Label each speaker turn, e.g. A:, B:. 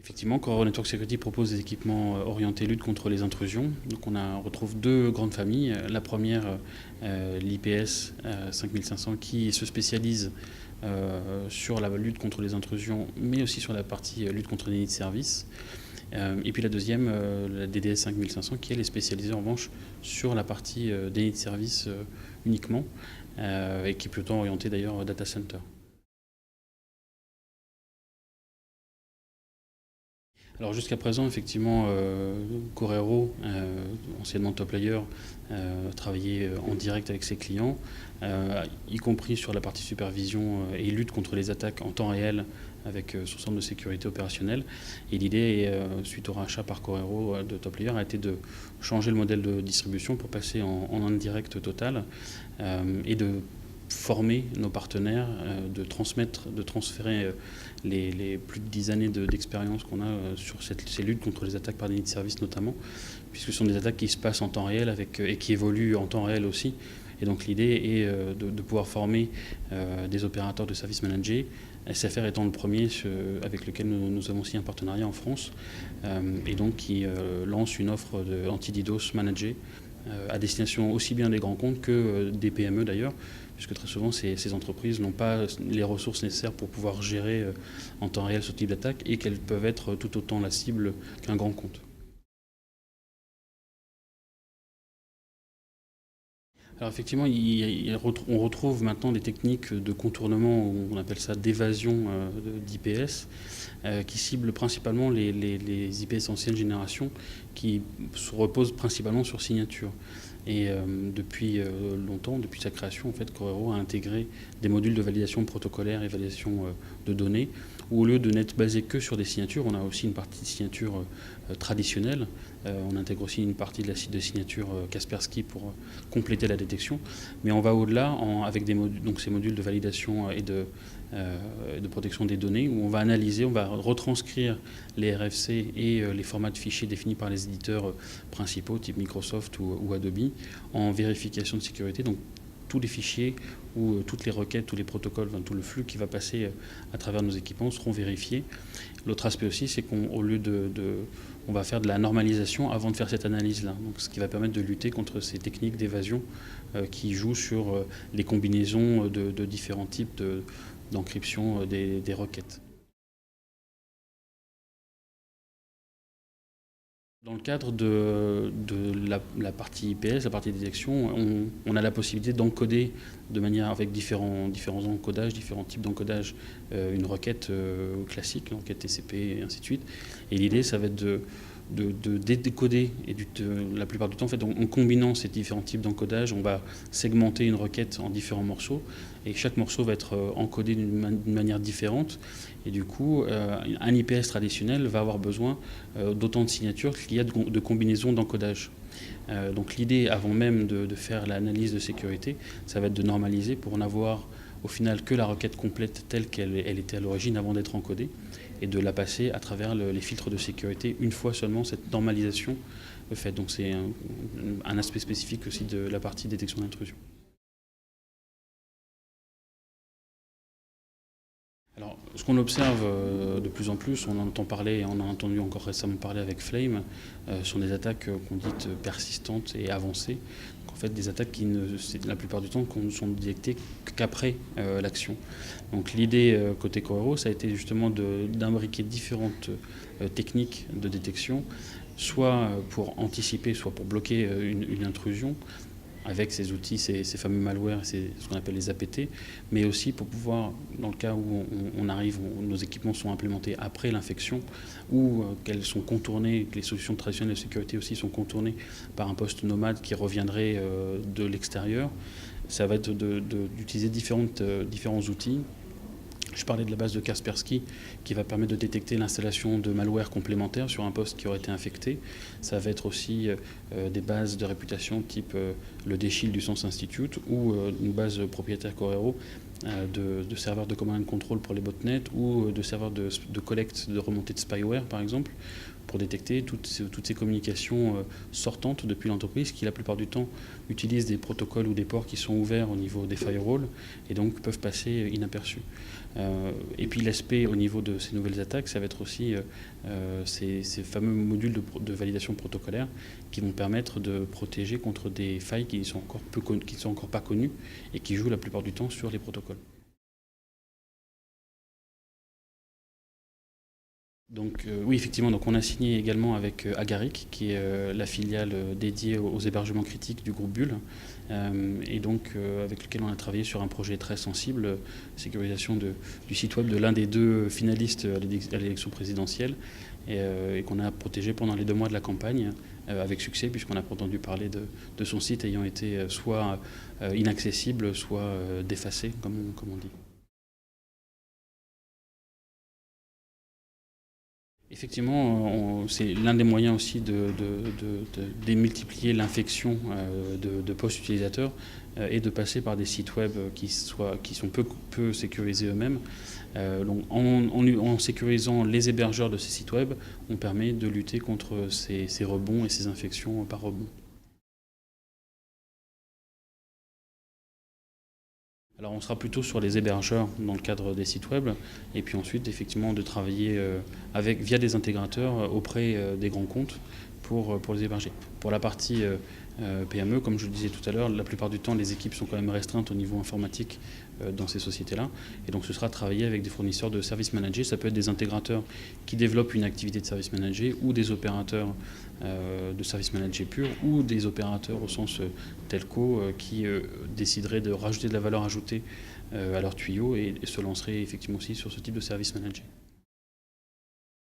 A: Effectivement, Core Network Security propose des équipements orientés lutte contre les intrusions. Donc on retrouve deux grandes familles. La première, l'IPS 5500, qui se spécialise sur la lutte contre les intrusions, mais aussi sur la partie lutte contre les nids de service. Et puis la deuxième, la DDS 5500, qui elle est spécialisée en revanche sur la partie déni de service uniquement, et qui est plutôt orientée d'ailleurs data center. Alors jusqu'à présent, effectivement, Corero, anciennement Top Layer, travaillait en direct avec ses clients, y compris sur la partie supervision et lutte contre les attaques en temps réel avec son centre de sécurité opérationnelle. Et l'idée, suite au rachat par Corero de Top Layer, a été de changer le modèle de distribution pour passer en indirect total et de former nos partenaires, de transférer les plus de 10 années d'expérience qu'on a sur ces luttes contre les attaques par déni de service notamment, puisque ce sont des attaques qui se passent en temps réel et qui évoluent en temps réel aussi. Et donc l'idée est de pouvoir former des opérateurs de services managés, SFR étant le premier avec lequel nous avons signé un partenariat en France, et donc qui lance une offre anti-DDoS managée à destination aussi bien des grands comptes que des PME d'ailleurs, puisque très souvent ces entreprises n'ont pas les ressources nécessaires pour pouvoir gérer en temps réel ce type d'attaque et qu'elles peuvent être tout autant la cible qu'un grand compte. Alors effectivement, on retrouve maintenant des techniques de contournement, on appelle ça d'évasion d'IPS, qui ciblent principalement les IPS ancienne génération, qui se reposent principalement sur signature. Et depuis longtemps, depuis sa création, en fait, Corero a intégré des modules de validation protocolaire et validation de données, où au lieu de n'être basé que sur des signatures, on a aussi une partie de signature traditionnelle. On intègre aussi une partie de signature Kaspersky pour compléter la détection. Mais on va au-delà avec donc ces modules de validation et de protection des données, où on va analyser, on va retranscrire les RFC et les formats de fichiers définis par les éditeurs principaux, type Microsoft ou Adobe, en vérification de sécurité. Donc tous les fichiers ou toutes les requêtes, tous les protocoles, enfin, tout le flux qui va passer à travers nos équipements seront vérifiés. L'autre aspect aussi, c'est qu'au lieu on va faire de la normalisation avant de faire cette analyse-là. Donc, ce qui va permettre de lutter contre ces techniques d'évasion qui jouent sur les combinaisons de différents types d'encryption des requêtes. Dans le cadre de la partie IPS, la partie détection, on a la possibilité d'encoder de manière avec différents encodages, différents types d'encodage, une requête classique, l'enquête TCP et ainsi de suite. Et l'idée, ça va être de décoder, et la plupart du temps, en fait, en combinant ces différents types d'encodage, on va segmenter une requête en différents morceaux, et chaque morceau va être encodé d'une manière différente. Et du coup, un IPS traditionnel va avoir besoin d'autant de signatures qu'il y a de combinaisons d'encodage. Donc l'idée, avant même de faire l'analyse de sécurité, ça va être de normaliser pour n'avoir au final que la requête complète telle qu'elle était à l'origine avant d'être encodée, et de la passer à travers les filtres de sécurité une fois seulement cette normalisation faite. Donc c'est un aspect spécifique aussi de la partie détection d'intrusion. Alors, ce qu'on observe de plus en plus, on en entend parler, on a entendu encore récemment parler avec Flame, sont des attaques qu'on dit persistantes et avancées. Donc, en fait, des attaques qui, la plupart du temps, ne sont détectées qu'après l'action. Donc l'idée côté Corero, ça a été justement d'imbriquer différentes techniques de détection, soit pour anticiper, soit pour bloquer une intrusion, avec ces outils, ces fameux malwares, ce qu'on appelle les APT, mais aussi pour pouvoir, dans le cas où nos équipements sont implémentés après l'infection, ou qu'elles sont contournées, que les solutions traditionnelles de sécurité aussi sont contournées par un poste nomade qui reviendrait de l'extérieur, ça va être d'utiliser différents outils. Je parlais de la base de Kaspersky qui va permettre de détecter l'installation de malware complémentaires sur un poste qui aurait été infecté. Ça va être aussi des bases de réputation type le DShield du Sense Institute ou une base propriétaire Corero de serveurs de command and control pour les botnets ou de serveurs de collecte, de remontée de spyware par exemple, pour détecter toutes ces communications sortantes depuis l'entreprise qui la plupart du temps utilisent des protocoles ou des ports qui sont ouverts au niveau des firewalls et donc peuvent passer inaperçus. Et puis l'aspect au niveau de ces nouvelles attaques, ça va être aussi ces fameux modules de validation protocolaire qui vont permettre de protéger contre des failles qui ne sont encore pas connues et qui jouent la plupart du temps sur les protocoles. Donc oui, effectivement, donc on a signé également avec Agaric, qui est la filiale dédiée aux hébergements critiques du groupe Bull, et donc avec lequel on a travaillé sur un projet très sensible, sécurisation du site web de l'un des deux finalistes à l'élection présidentielle, et qu'on a protégé pendant les 2 mois de la campagne, avec succès, puisqu'on n'a pas entendu parler de son site ayant été soit inaccessible, soit défacé, comme on dit. Effectivement, c'est l'un des moyens aussi de démultiplier l'infection de postes utilisateurs et de passer par des sites web qui sont peu sécurisés eux-mêmes. Donc en sécurisant les hébergeurs de ces sites web, on permet de lutter contre ces rebonds et ces infections par rebond. Alors on sera plutôt sur les hébergeurs dans le cadre des sites web, et puis ensuite effectivement de travailler via des intégrateurs auprès des grands comptes pour les héberger. Pour la partie PME, comme je le disais tout à l'heure, la plupart du temps les équipes sont quand même restreintes au niveau informatique dans ces sociétés-là, et donc ce sera de travailler avec des fournisseurs de services managés. Ça peut être des intégrateurs qui développent une activité de service managé, ou des opérateurs de service managé pur, ou des opérateurs au sens telco qui décideraient de rajouter de la valeur ajoutée à leurs tuyaux et se lanceraient effectivement aussi sur ce type de service managé.